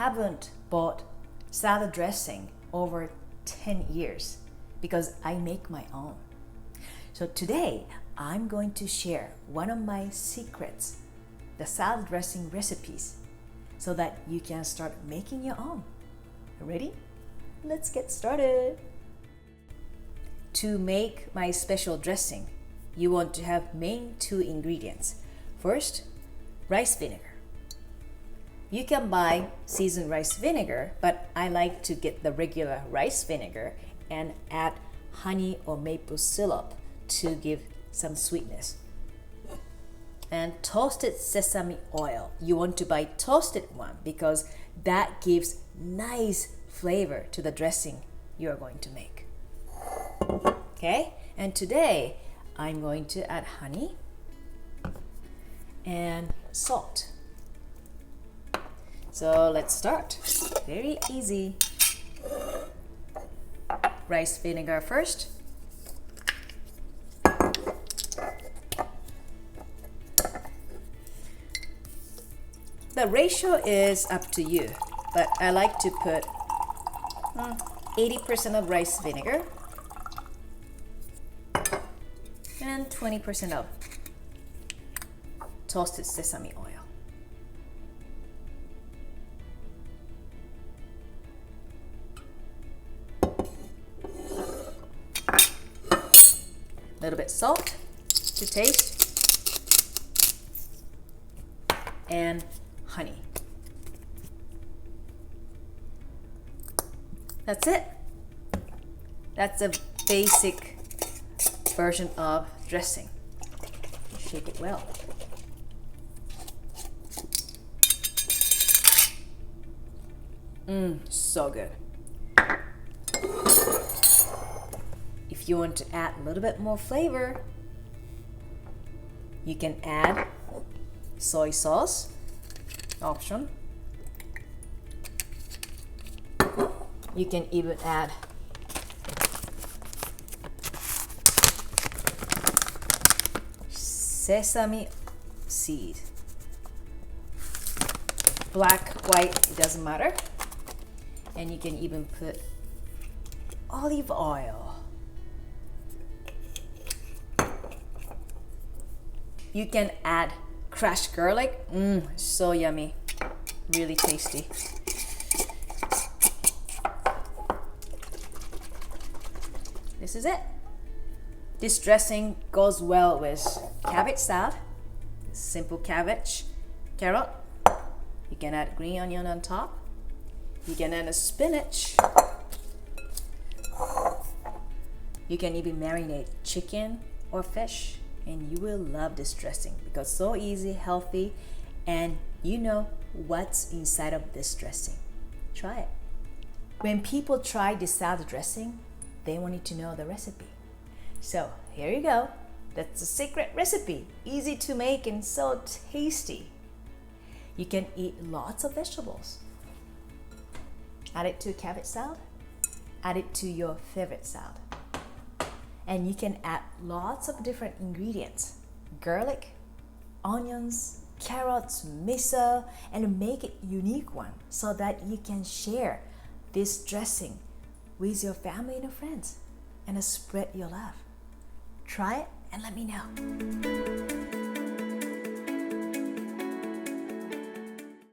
haven't bought salad dressing over 10 years because I make my own. So today, I'm going to share one of my secrets, the salad dressing recipes, so that you can start making your own. Ready? Let's get started. To make my special dressing, you want to have main 2 ingredients. First, rice vinegar. You can buy seasoned rice vinegar, but I like to get the regular rice vinegar and add honey or maple syrup to give some sweetness. And toasted sesame oil. You want to buy toasted one because that gives nice flavor to the dressing you are going to make. Okay, and today I'm going to add honey and salt. So let's start. Very easy. Rice vinegar first. The ratio is up to you, but I like to put 80% of rice vinegar and 20% of toasted sesame oil. A little bit salt to taste and honey. That's it. That's a basic version of dressing. Shake it well. So good. If you want to add a little bit more flavor, you can add soy sauce, option. You can even add sesame seed. Black, white, it doesn't matter. And you can even put olive oil. You can add crushed garlic. So yummy. Really tasty. This is it. This dressing goes well with cabbage salad, simple cabbage, carrot. You can add green onion on top. You can add a spinach. You can even marinate chicken or fish, and you will love this dressing because it's so easy, healthy, and you know what's inside of this dressing. Try it. When people try this salad dressing, they wanted to know the recipe. So here you go. That's a secret recipe. Easy to make and so tasty. You can eat lots of vegetables. Add it to a cabbage salad. Add it to your favorite salad. And you can add lots of different ingredients. Garlic, onions, carrots, miso, and make it unique one so that you can share this dressing with your family and your friends and spread your love. Try it and let me know.